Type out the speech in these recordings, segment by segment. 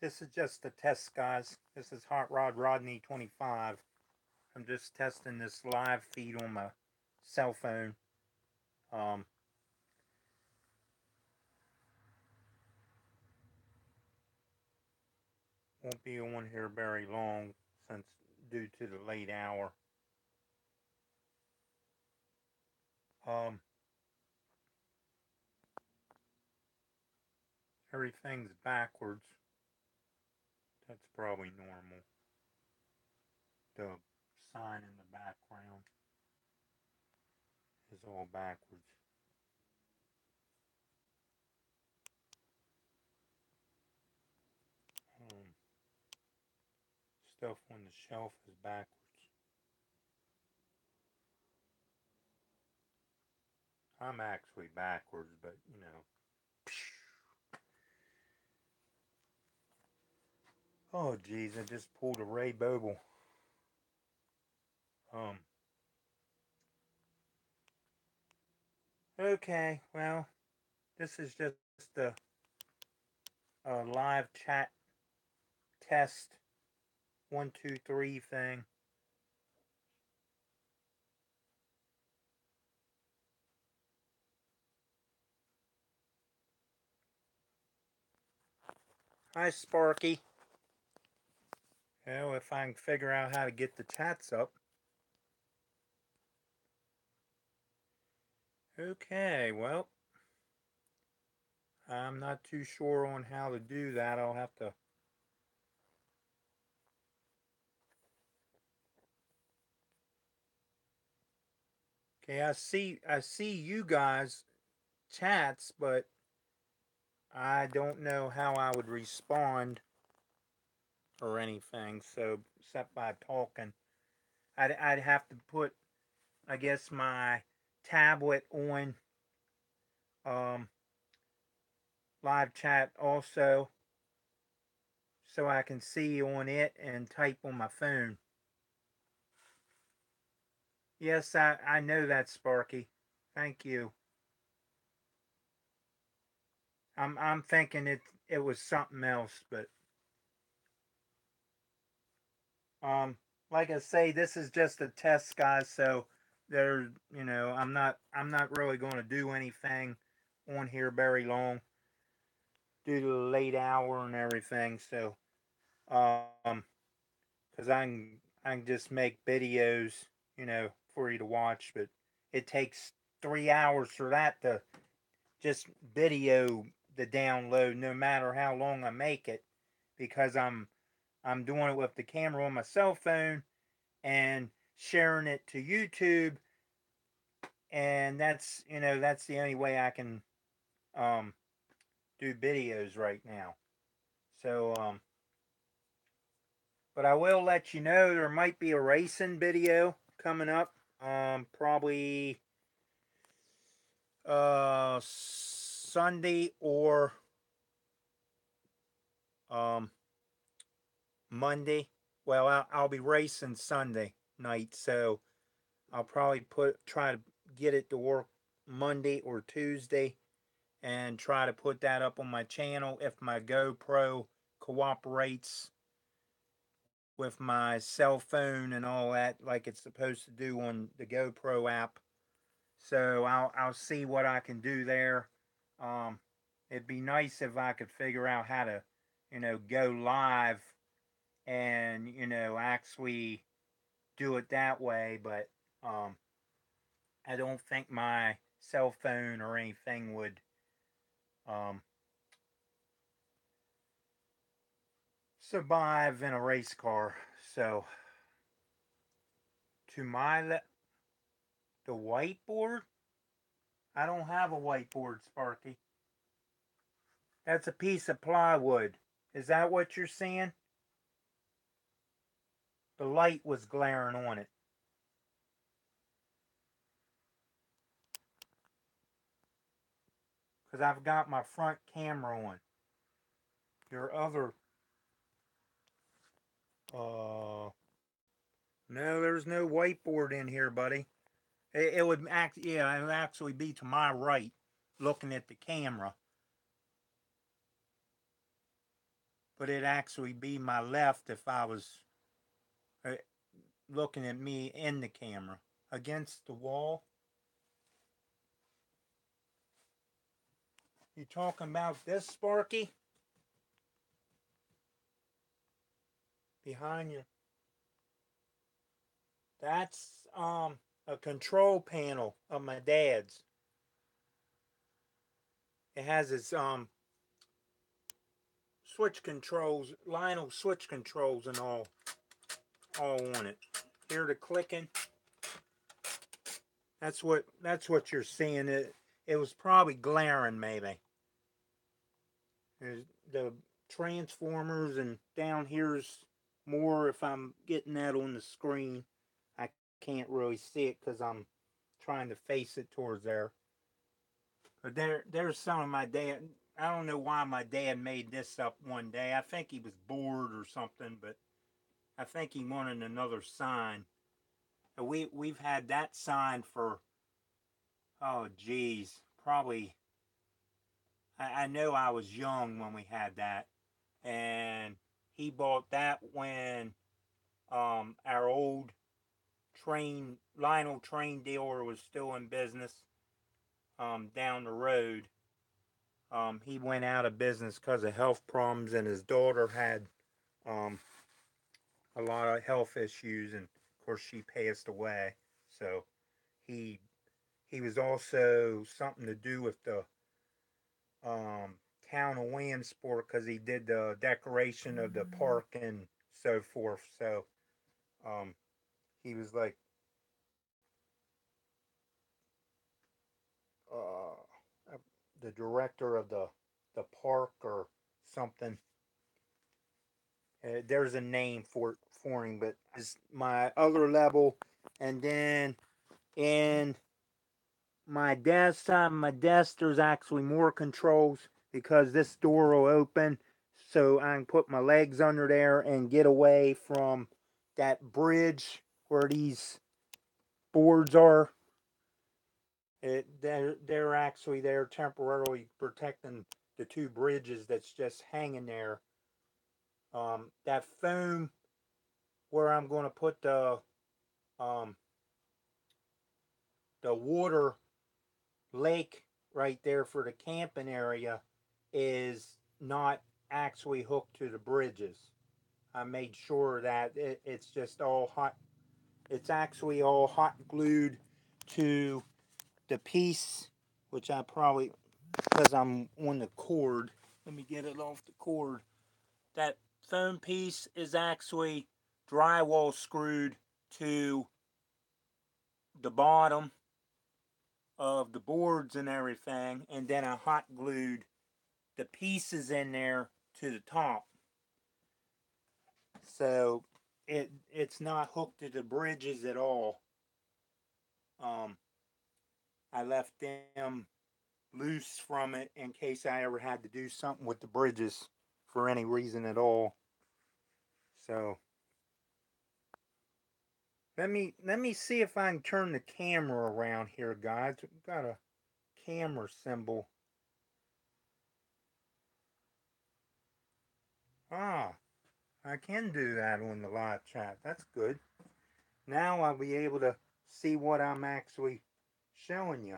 This is just a test, guys. This is Hot Rod Rodney 25. I'm just testing this live feed on my cell phone. Um, won't be on here very long since due to the late hour. Um, everything's backwards. That's probably normal. The sign in the background is all backwards. Um, stuff on the shelf is backwards. I'm actually backwards, but you know. Oh, geez, I just pulled a Ray Boble. Um, okay, well, this is just a live chat test 1, 2, 3 thing. Hi, Sparky. Well, if I can figure out how to get the chats up. Okay, well, I'm not too sure on how to do that. I'll have to. Okay, I see you guys chats, but I don't know how I would respond or anything. So except by talking, I'd have to put, I guess, my tablet on um, live chat also, so I can see on it and type on my phone. Yes, I know that, Sparky. Thank you. I'm thinking it was something else, but um like I say, this is just a test, guys, so there, I'm not really going to do anything on here very long due to the late hour and everything. So um because I can just make videos, for you to watch, but it takes 3 hours for that to just video the download, no matter how long I make it, because I'm doing it with the camera on my cell phone and sharing it to YouTube, and that's the only way I can um, do videos right now. So but I will let you know there might be a racing video coming up. Probably Sunday or um Monday. Well, I'll be racing Sunday night, so I'll probably try to get it to work Monday or Tuesday, and try to put that up on my channel if my GoPro cooperates with my cell phone and all that, like it's supposed to do on the GoPro app. So I'll see what I can do there. Um, it'd be nice if I could figure out how to, go live and actually do it that way. But um, I don't think my cell phone or anything would um, survive in a race car. So to the whiteboard, I don't have a whiteboard, Sparky. That's a piece of plywood. Is that what you're seeing? The light was glaring on it. Because I've got my front camera on. Your other, no, there's no whiteboard in here, buddy. It would yeah, it would actually be to my right, looking at the camera. but it'd actually be my left if I was uh, looking at me in the camera. Against the wall. You talking about this, Sparky? Behind you. That's a control panel of my dad's. It has its switch controls, Lionel switch controls and all on it. Hear the clicking? That's what you're seeing. It was probably glaring maybe. There's the transformers, and down here's more. If I'm getting that on the screen, I can't really see it because I'm trying to face it towards there. But there's some of my dad. I don't know why my dad made this up one day. I think he was bored or something, but I think he wanted another sign. And we've had that sign for, oh geez, probably, I know I was young when we had that, and he bought that when our old Lionel train dealer was still in business down the road. He went out of business because of health problems, and his daughter had um, a lot of health issues, and of course she passed away. So he he was also something to do with the um, town of Williamsport because he did the decoration of the park and so forth. So um, he was like uh, the director of the park or something. There's a name for him, but is my other level, and then in my desk side of my desk, there's actually more controls because this door will open, so I can put my legs under there and get away from that bridge where these boards are. They're actually there temporarily protecting the two bridges that's just hanging there. That foam where I'm going to put um, the water lake right there for the camping area is not actually hooked to the bridges. I made sure that it's just all hot. It's actually all hot glued to the piece, which I probably, because I'm on the cord, let me get it off the cord. That foam piece is actually drywall screwed to the bottom of the boards and everything, and then I hot glued the pieces in there to the top. So it's not hooked to the bridges at all. Um, I left them loose from it in case I ever had to do something with the bridges for any reason at all. So let me see if I can turn the camera around here, guys. We've got a camera symbol. Ah, I can do that on the live chat. That's good. Now I'll be able to see what I'm actually showing you.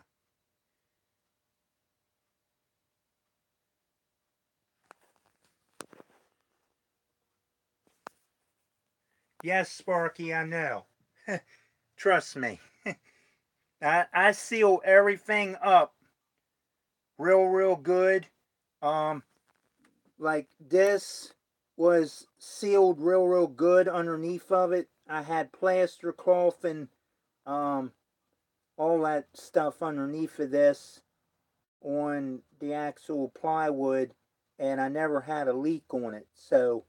Yes, Sparky, I know. Trust me. I seal everything up real good. Um, like this was sealed real good underneath of it. I had plaster cloth and um all that stuff underneath of this on the actual plywood, and I never had a leak on it. So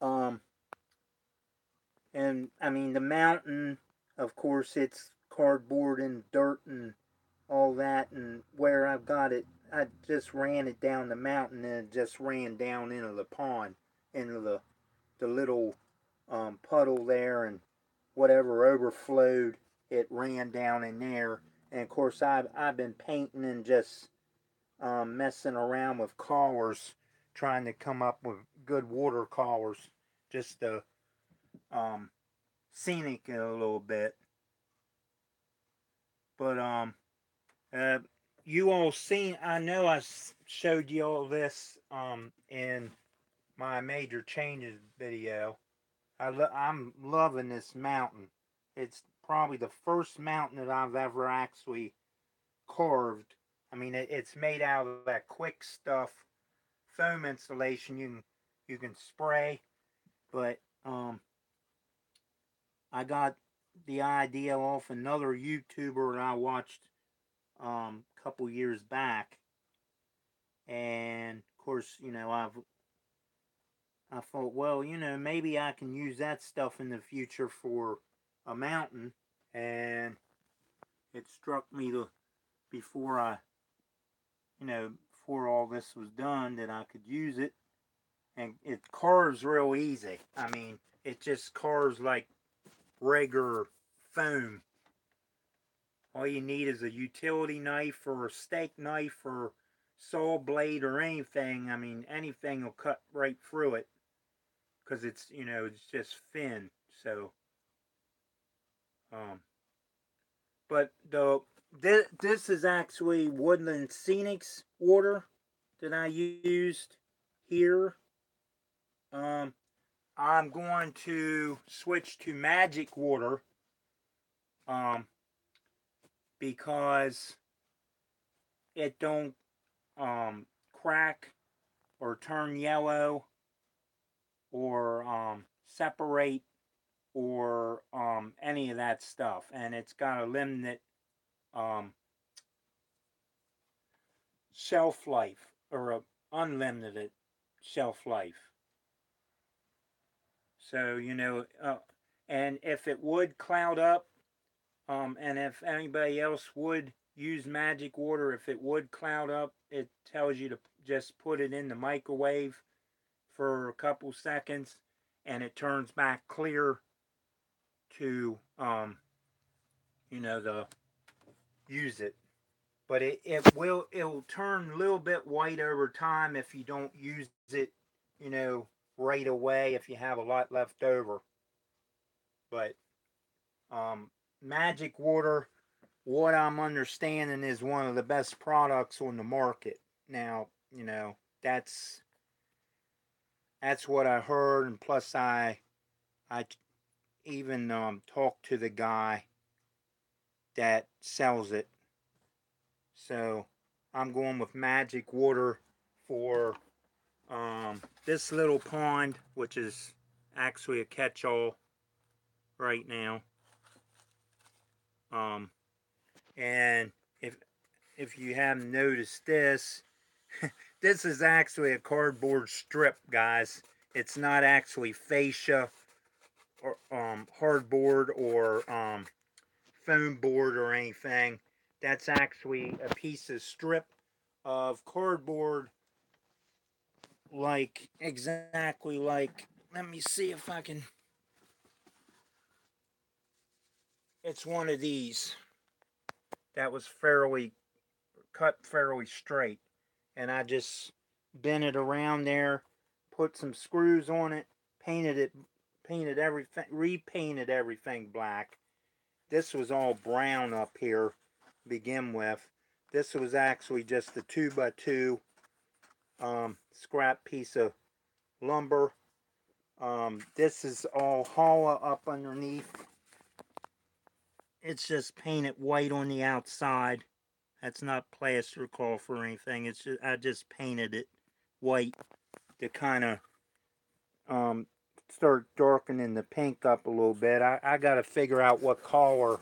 um and I mean the mountain, of course, it's cardboard and dirt and all that, and where I've got it, I just ran it down the mountain and it just ran down into the pond, into the little puddle there, and whatever overflowed, it ran down in there. And of course, I've been painting and just messing around with colors trying to come up with good watercolors just to scenic it a little bit. But uh, you all seen? I know I showed you all this in my major changes video. I'm loving this mountain. It's probably the first mountain that I've ever actually carved. I mean, it's made out of that quick stuff foam insulation you can spray, but I got the idea off another YouTuber that I watched a couple years back, and of course, I thought, well, maybe I can use that stuff in the future for a mountain, and it struck me before before all this was done that I could use it, and it carves real easy. I mean, it just carves like regular foam. All you need is a utility knife or a steak knife or saw blade or anything. I mean, anything will cut right through it because it's just thin. So, um, but this is actually Woodland Scenics water that I used here. Um, I'm going to switch to Magic water, um, because it don't crack or turn yellow or separate or any of that stuff, and it's got a limited um, shelf life or a unlimited shelf life. So and if it would cloud up, and if anybody else would use Magic water, if it would cloud up, it tells you to just put it in the microwave for a couple seconds, and it turns back clear to the use it. But it'll turn a little bit white over time if you don't use it, you know, right away if you have a lot left over. But Magic water, what I'm understanding, is one of the best products on the market. Now, that's what I heard, and plus I even talked to the guy that sells it. So I'm going with Magic water for this little pond, which is actually a catch-all right now. Um, and if you haven't noticed this, this is actually a cardboard strip, guys. It's not actually fascia or hardboard or foam board or anything. That's actually a piece of strip of cardboard, like exactly like. Let me see if I can. It's one of these that was fairly cut fairly straight, and I just bent it around there, put some screws on it, painted everything, repainted everything black. This was all brown up here to begin with. This was actually just a 2x2 scrap piece of lumber. This is all hollow up underneath. It's just painted white on the outside. That's not plaster cloth or anything. It's just I just painted it white to kind of um, start darkening the pink up a little bit. I got to figure out what color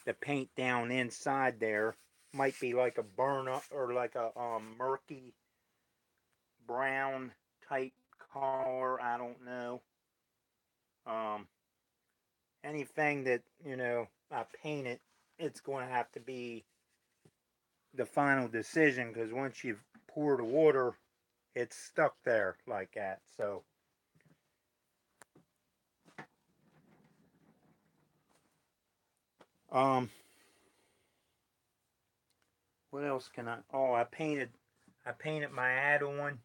to paint down inside there. Might be like a burn up or like a murky brown type color. I don't know. Um, Anything that I paint it, it's going to have to be the final decision, because once you've poured the water, it's stuck there like that. So um what else can I? Oh, I painted my add-on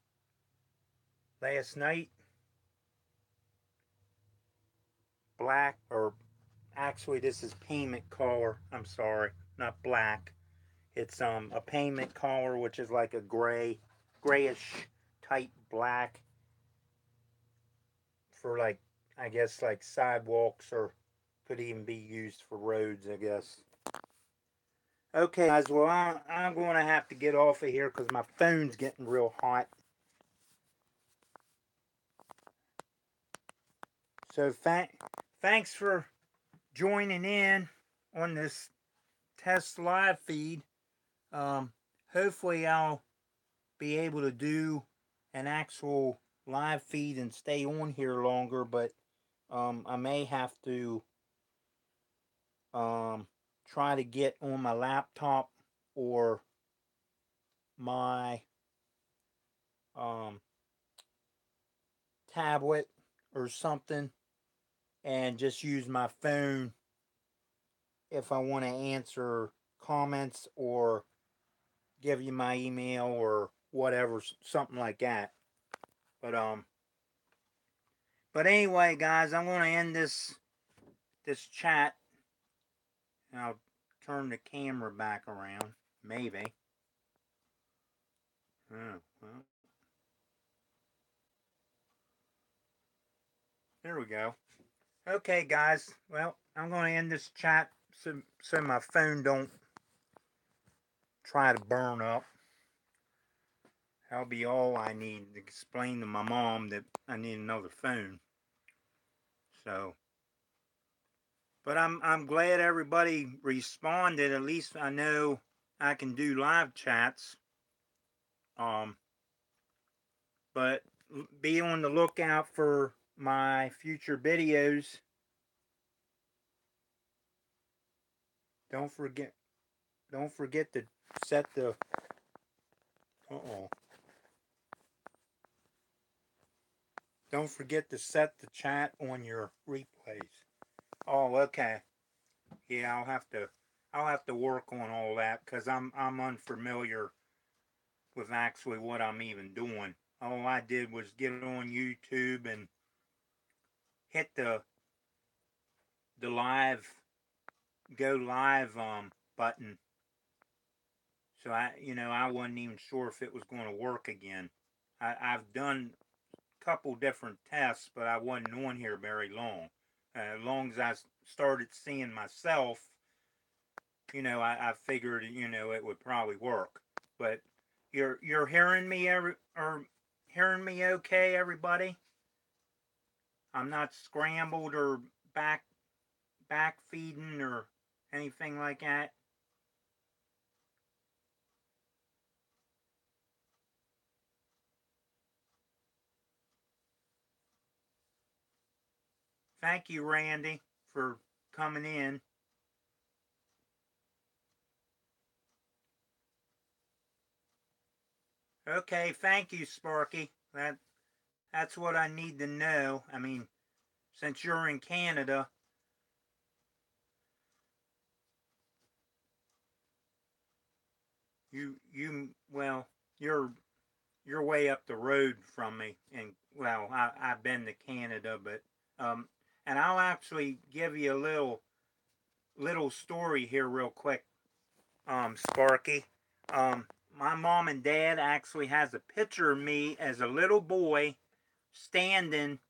last night. Black, or actually this is payment collar. I'm sorry, not black. It's a payment collar, which is like a grayish type black for, like, I guess like sidewalks, or could even be used for roads, I guess. Okay, guys. Well, I'm going to have to get off of here because my phone's getting real hot. So thanks for joining in on this test live feed. Um, Hopefully I'll be able to do an actual live feed and stay on here longer, but I may have to um, try to get on my laptop or my um, tablet or something, and just use my phone if I want to answer comments or give you my email or whatever, something like that. But anyway, guys, I'm going to end this chat, and I'll turn the camera back around, maybe. Oh, well, there we go. Okay, guys. Well, I'm going to end this chat so my phone don't try to burn up. That'll be all I need to explain to my mom that I need another phone. So, but I'm glad everybody responded. At least I know I can do live chats. Um, but be on the lookout for my future videos. Don't forget don't forget to set the uh-oh. Don't forget to set the chat on your replays. Oh, okay. Yeah, I'll have to work on all that because I'm unfamiliar with actually what I'm even doing. All I did was get on YouTube and hit the live go live button. So I wasn't even sure if it was going to work again. I've done a couple different tests, but I wasn't on here very long. As long as I started seeing myself, I figured it would probably work. But you're hearing me or hearing me okay, everybody? I'm not scrambled or back feeding or anything like that. Thank you, Randy, for coming in. Okay, thank you, Sparky. That's what I need to know. I mean, since you're in Canada, well, you're way up the road from me, and well, I've been to Canada, but um, and I'll actually give you a little story here real quick, Sparky. My mom and dad actually has a picture of me as a little boy standing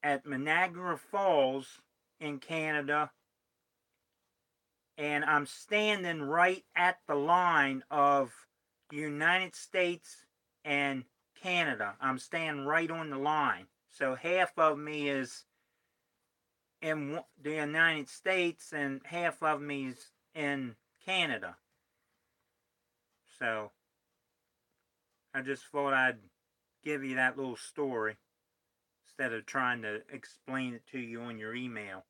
at Niagara Falls in Canada, and I'm standing right at the line of the United States and Canada. I'm standing right on the line. So half of me is in the United States and half of me is in Canada. So I just thought I'd give you that little story instead of trying to explain it to you on your email.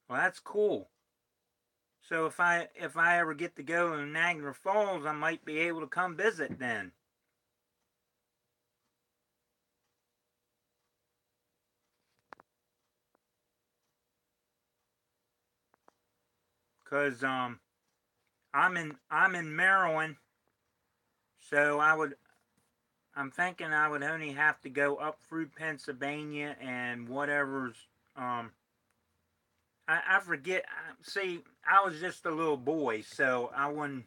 Well, that's cool. So if I ever get to go to Niagara Falls, I might be able to come visit then. Cause I'm in Maryland, So I'm thinking I would only have to go up through Pennsylvania and whatever's, um, I forget. See, I was just a little boy, so I wouldn't.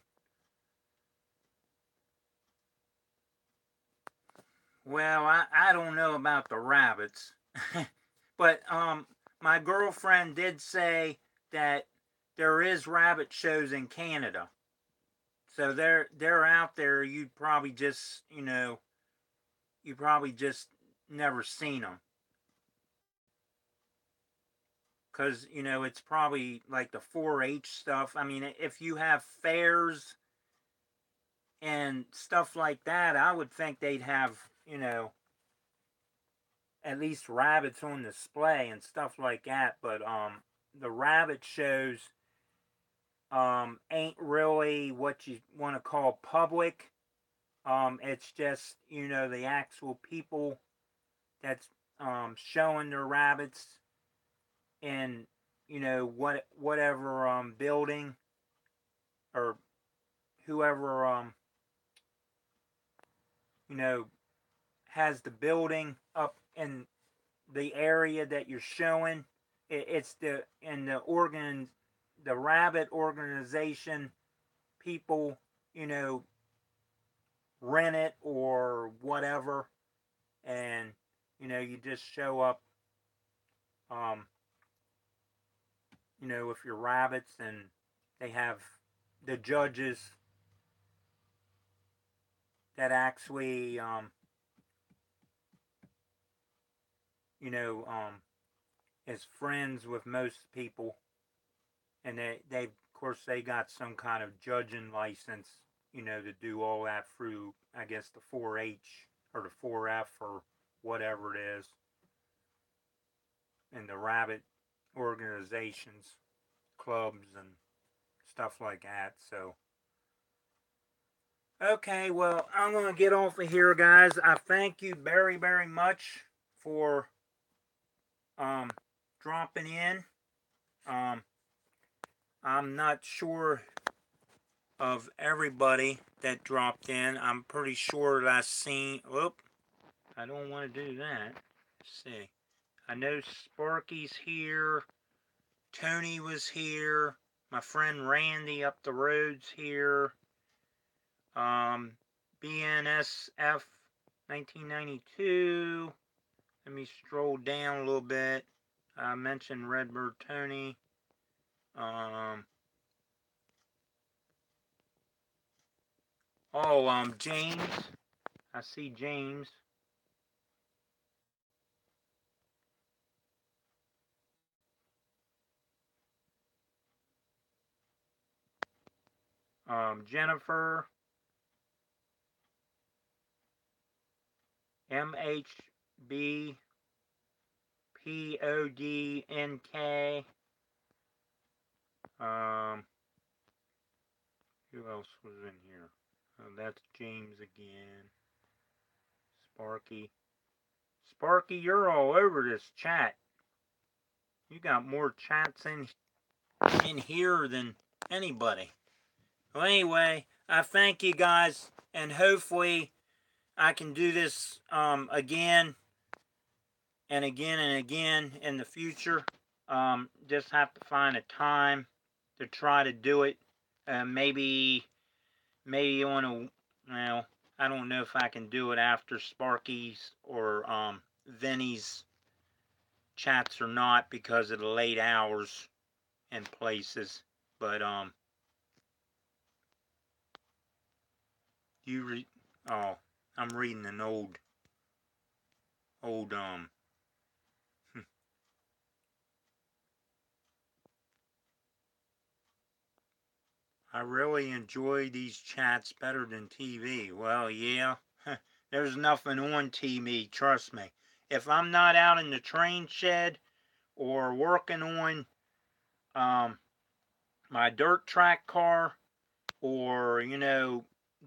Well, I don't know about the rabbits, but my girlfriend did say that there is rabbit shows in Canada, so they're out there. You'd probably just you probably just never seen them because it's probably like the 4-H stuff. I mean, if you have fairs and stuff like that, I would think they'd have at least rabbits on display and stuff like that. But the rabbit shows ain't really what you want to call public. It's just the actual people that's showing their rabbits in whatever building or whoever you know has the building up in the area that you're showing. It's the rabbit organization people, you know, rent it or whatever, and you just show up, um, with your rabbits, and they have the judges that actually, you know, um, is friends with most people, and they of course they got some kind of judging license, to do all that through I guess the 4-H or the 4F or whatever it is, and the rabbit organizations, clubs, and stuff like that. So, okay, well, I'm going to get off of here, guys. I thank you very, very much for um, dropping in. Um, I'm not sure of everybody that dropped in. I'm pretty sure that I seen. Whoop, I don't want to do that. Let's see. I know Sparky's here. Tony was here. My friend Randy up the road's here. BNSF 1992. Let me stroll down a little bit. I mentioned Redbird Tony. Um, James. I see James. Jennifer. MHBPODNK. Um, who else was in here? Oh, that's James again. Sparky. Sparky, you're all over this chat. You got more chats in here than anybody. Well, anyway, I thank you guys, and hopefully I can do this again and again and again in the future. Just have to find a time to try to do it. Maybe on a well, I don't know if I can do it after Sparky's or Vinny's chats or not because of the late hours and places. But you read. Oh, I'm reading an old I really enjoy these chats better than TV. Well, yeah, there's nothing on TV, trust me. If I'm not out in the train shed or working on um, my dirt track car or,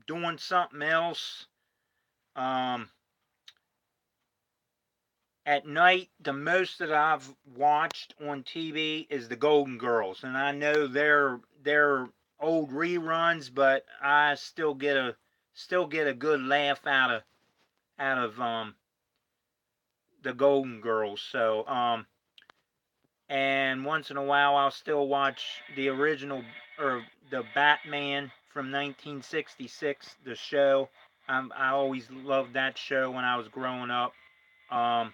doing something else, um, at night, the most that I've watched on TV is the Golden Girls, and I know they're old reruns, but I still get a still get a good laugh out of the Golden Girls. So and once in a while I'll still watch the original or the Batman from 1966, the show. I always loved that show when I was growing up. Um,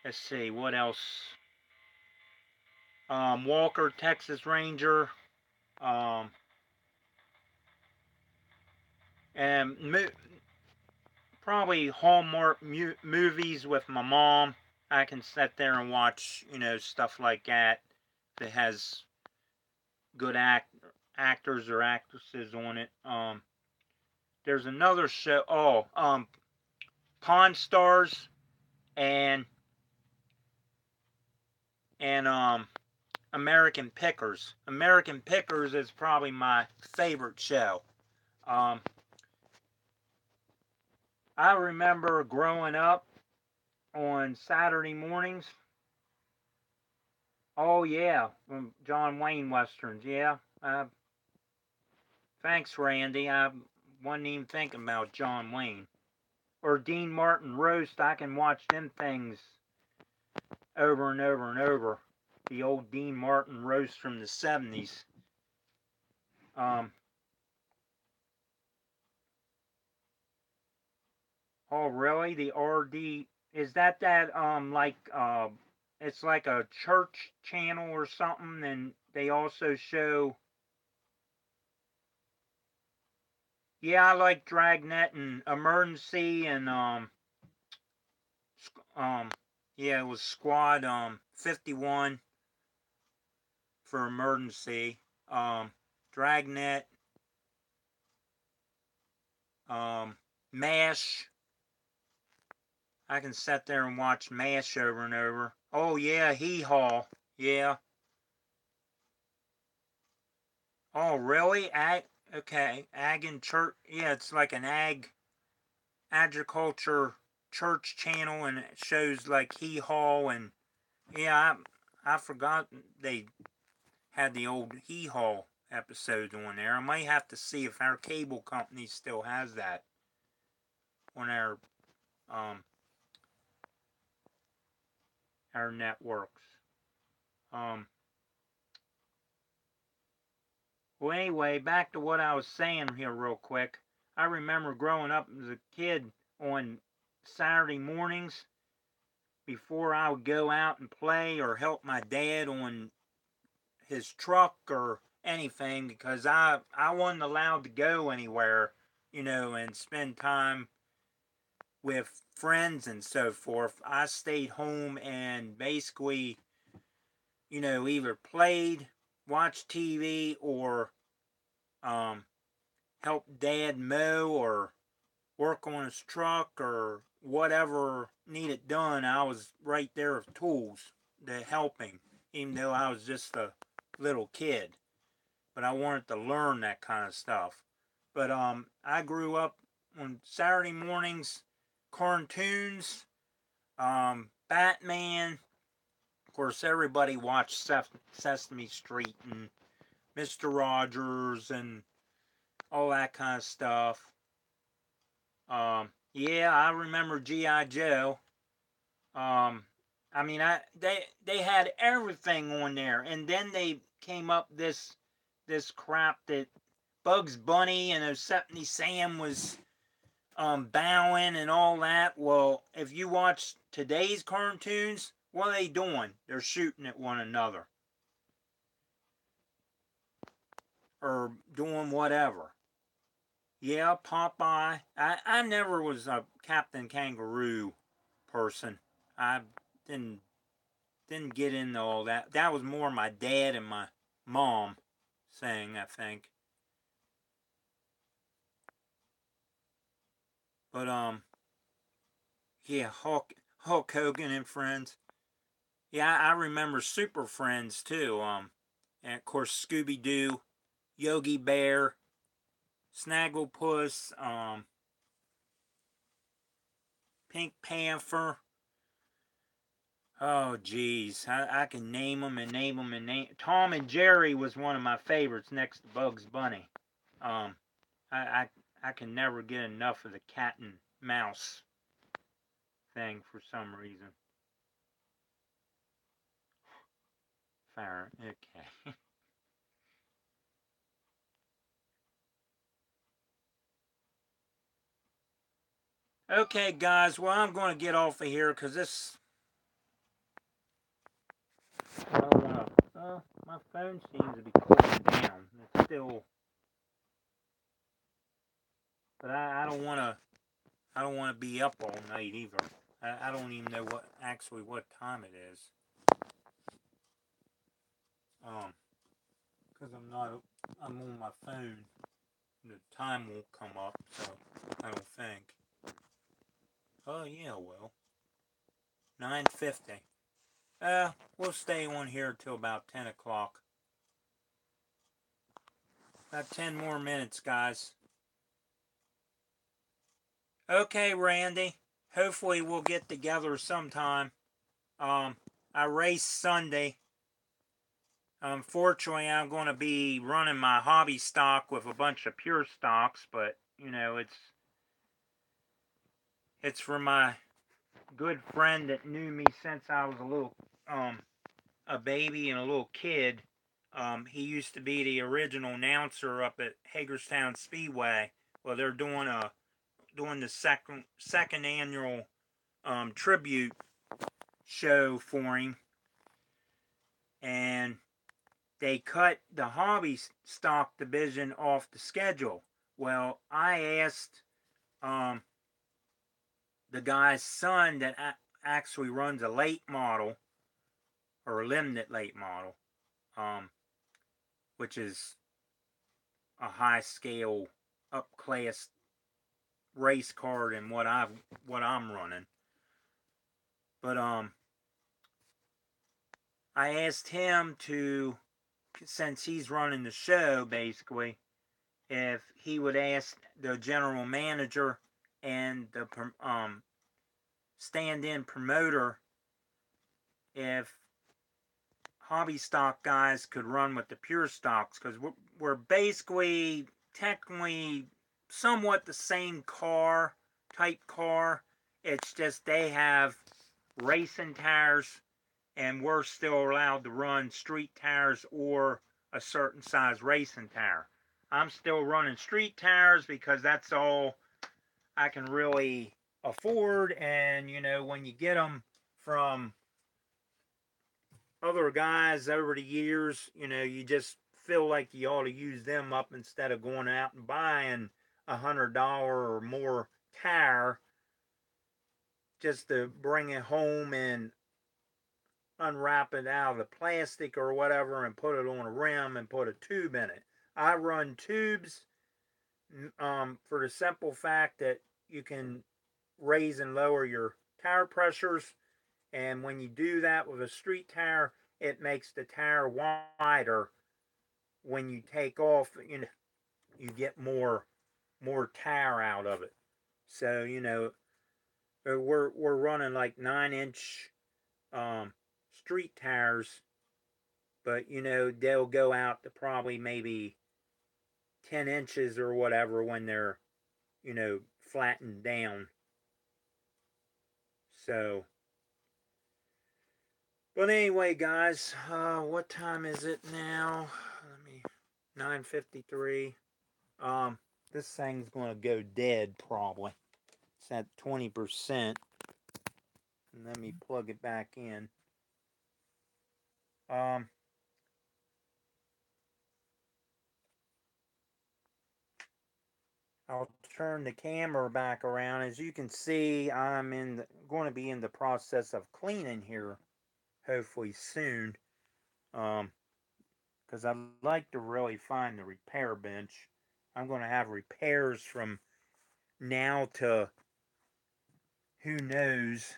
let's see what else. Walker, Texas Ranger. Um, and probably Hallmark movies with my mom. I can sit there and watch, stuff like that that has good actors or actresses on it. There's another show. Pawn Stars and and American Pickers. American Pickers is probably my favorite show. Um, I remember growing up on Saturday mornings. Oh yeah, John Wayne westerns. Yeah. Thanks, Randy. I wasn't even thinking about John Wayne or Dean Martin roast. I can watch them things over and over and over. The old Dean Martin roast from the 70s. Um, oh really? The RD, is that like it's like a church channel or something, and they also show. Yeah, I like Dragnet and Emergency and um yeah, it was Squad 51 for Emergency. Um Dragnet, um MASH. I can sit there and watch MASH over and over. Oh yeah, Hee Haw. Yeah. Oh really? Okay. Ag and church. Yeah, it's like an agriculture church channel, and it shows like Hee Haw. And yeah, I forgot they had the old Hee Haw episodes on there. I might have to see if our cable company still has that on um our networks. Um well anyway, back to what I was saying here real quick. I remember growing up as a kid on Saturday mornings before I would go out and play or help my dad on his truck or anything, because I wasn't allowed to go anywhere, and spend time with friends and so forth. I stayed home and basically, either played, watched TV, or um, helped dad mow or work on his truck or whatever needed done. I was right there with tools to help him, even though I was just a little kid. But I wanted to learn that kind of stuff. But I grew up on Saturday mornings, cartoons, Batman. Of course, everybody watched Sesame Street and Mister Rogers and all that kind of stuff. Yeah, I remember GI Joe. Um, I mean, they had everything on there, and then they came up this crap that Bugs Bunny and Yosemite Sam was bowing and all that. Well, if you watch today's cartoons, what are they doing? They're shooting at one another or doing whatever. Yeah, Popeye. I never was a Captain Kangaroo person. I didn't didn't get into all that. That was more my dad and my mom saying, I think. But yeah, Hulk Hogan and Friends. Yeah, I remember Super Friends too. And of course Scooby Doo, Yogi Bear, Snagglepuss, Pink Panther. Oh geez, I can name them and name them and name. Tom and Jerry was one of my favorites next to Bugs Bunny. Um, I I can never get enough of the cat and mouse thing for some reason. Fair, okay. Okay, guys, well, I'm going to get off of here because this. Well, my phone seems to be cooling down. It's still. But I don't want to. I don't want to be up all night either. I don't even know what time it is. Because I'm on my phone. The time won't come up, so I don't think. Oh yeah, well, 9:50. We'll stay on here till about 10 o'clock. About 10 more minutes, guys. Okay, Randy. Hopefully we'll get together sometime. I race Sunday. Unfortunately, I'm going to be running my hobby stock with a bunch of pure stocks, but it's for my good friend that knew me since I was a baby and a little kid. He used to be the original announcer up at Hagerstown Speedway. Well, they're doing the second annual tribute show for him, and they cut the hobby stock division off the schedule. Well, I asked the guy's son that actually runs a late model or a limited late model, um, which is a high scale up class race car than what I'm running. But I asked him to, since he's running the show basically, if he would ask the general manager and the stand-in promoter if hobby stock guys could run with the pure stocks, because we're basically technically somewhat the same type car. It's just they have racing tires and we're still allowed to run street tires or a certain size racing tire. I'm still running street tires because that's all I can really afford. And when you get them from other guys over the years, you just feel like you ought to use them up instead of going out and buying $100 or more tire just to bring it home and unwrap it out of the plastic or whatever and put it on a rim and put a tube in it. I run tubes for the simple fact that you can raise and lower your tire pressures, and when you do that with a street tire, it makes the tire wider. When you take off, you get more tire out of it. So we're running like 9-inch street tires, but they'll go out to probably maybe 10 inches or whatever when they're flattened down. So, but anyway, guys, what time is it now? Let me 9:53. Um, this thing's gonna go dead probably. It's at 20%. And let me plug it back in. Um, I'll turn the camera back around. As you can see, going to be in the process of cleaning here, hopefully soon. Because I'd like to really find the repair bench. I'm going to have repairs from now to who knows.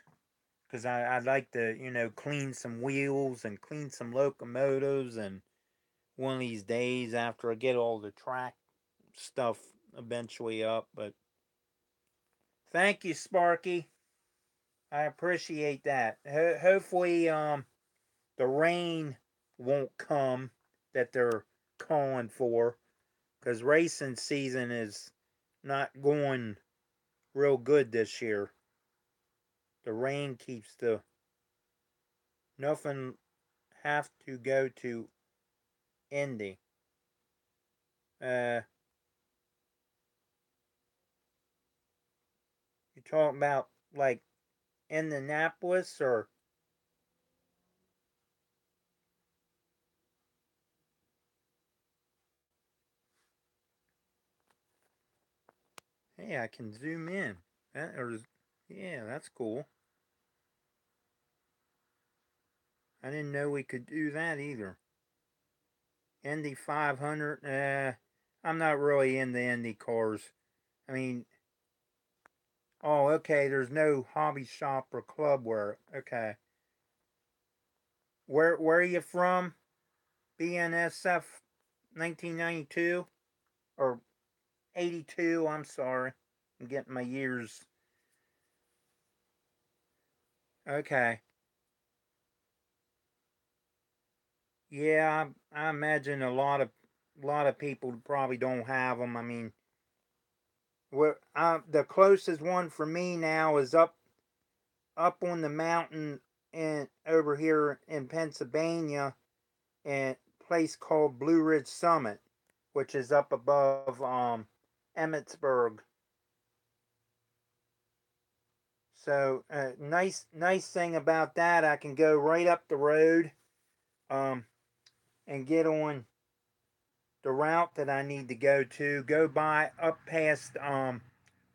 Because I'd like to, clean some wheels and clean some locomotives. And one of these days, after I get all the track stuff eventually up. But thank you, Sparky. I appreciate that. Hopefully, the rain won't come that they're calling for, because racing season is not going real good this year. The rain keeps the nothing have to go to Indy. Uh, you talking about like Indianapolis or? Hey, I can zoom in. Yeah, that's cool. I didn't know we could do that either. Indy 500. I'm not really into Indy cars. I mean, oh, okay. There's no hobby shop or club where. Okay, where are you from? BNSF 1992 or 82? I'm sorry, I'm getting my years. Okay, yeah, I imagine a lot of people probably don't have them. I mean, the closest one for me now is up on the mountain in over here in Pennsylvania, in a place called Blue Ridge Summit, which is up above Emmitsburg. So nice thing about that, I can go right up the road, um, and get on the route that I need to go to. Go by up past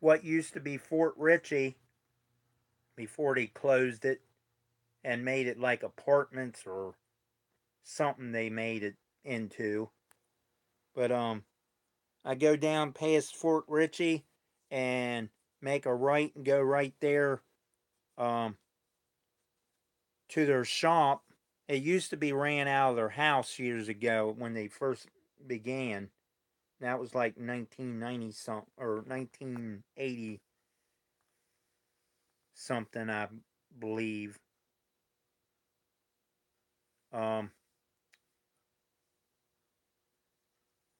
what used to be Fort Ritchie before they closed it and made it like apartments or something they made it into. But I go down past Fort Ritchie and make a right and go right there um, to their shop. It used to be ran out of their house years ago when they first began. That was like 1990 something or 1980 something, I believe. Um,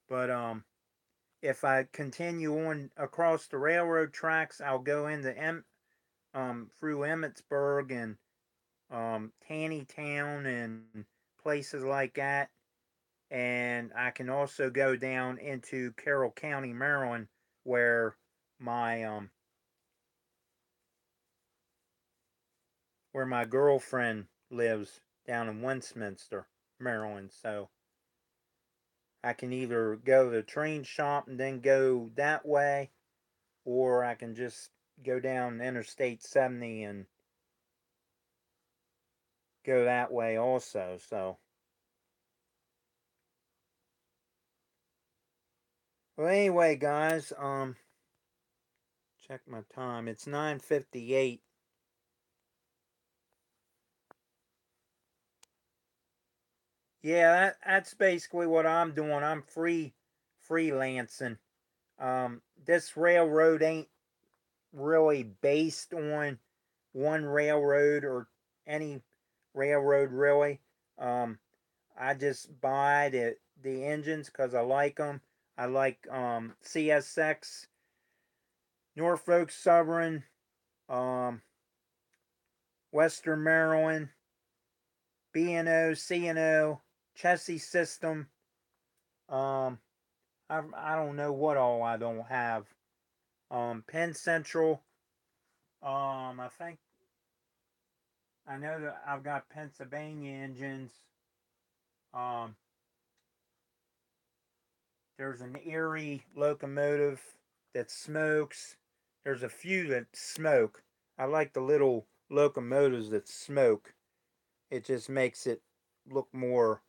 but if I continue on across the railroad tracks, I'll go into through Emmitsburg and Taneytown and places like that. And I can also go down into Carroll County, Maryland, where my girlfriend lives down in Westminster, Maryland. So I can either go to the train shop and then go that way, or I can just go down Interstate 70 and go that way also. So, well, anyway, guys, check my time. It's 9:58. Yeah, that's basically what I'm doing. I'm freelancing. This railroad ain't really based on one railroad or any railroad really. Um, I just buy the engines because I like them. I like CSX, Norfolk Southern, um, Western Maryland, B&O, C&O, Chessie System. Um, I don't know what all I don't have. Penn Central. I think I know that I've got Pennsylvania engines. Um, there's an Erie locomotive that smokes. There's a few that smoke. I like the little locomotives that smoke. It just makes it look more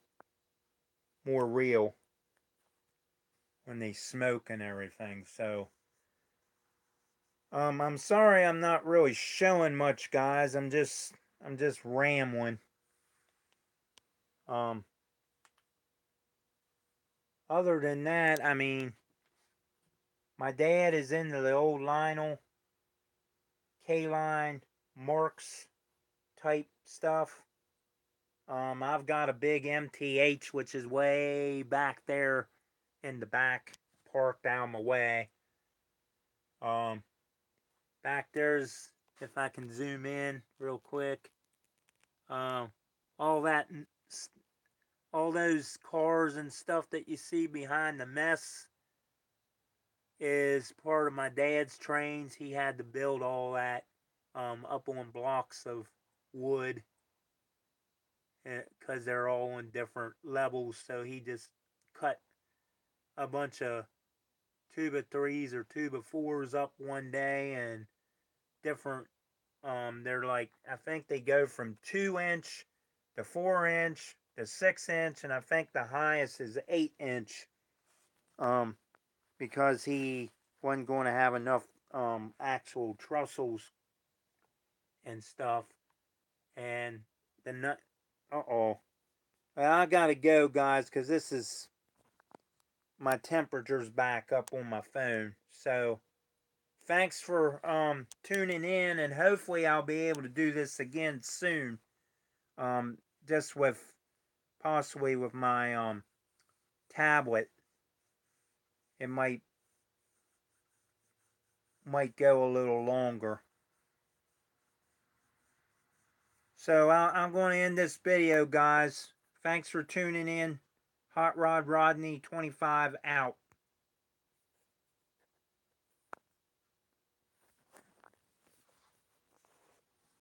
real when they smoke and everything. So, I'm sorry I'm not really showing much, guys. I'm just rambling. Um, other than that, I mean, my dad is into the old Lionel, K-Line, Marks type stuff. I've got a big MTH, which is way back there in the back, parked out my way. Back there's, if I can zoom in real quick, um, all that, all those cars and stuff that you see behind the mess is part of my dad's trains. He had to build all that up on blocks of wood because they're all on different levels. So he just cut a bunch of 2x3s or 2x4s up one day and different. They're like, I think they go from 2 inch to 4 inch to 6 inch, and I think the highest is 8 inch. Um, because he wasn't going to have enough actual trussels and stuff. And the nut. Uh-oh. Well, I gotta go, guys, because this is my temperature's back up on my phone. So thanks for tuning in, and hopefully I'll be able to do this again soon. Just with possibly with my tablet, it might go a little longer. So I'm going to end this video, guys. Thanks for tuning in. Hot Rod Rodney 25 out.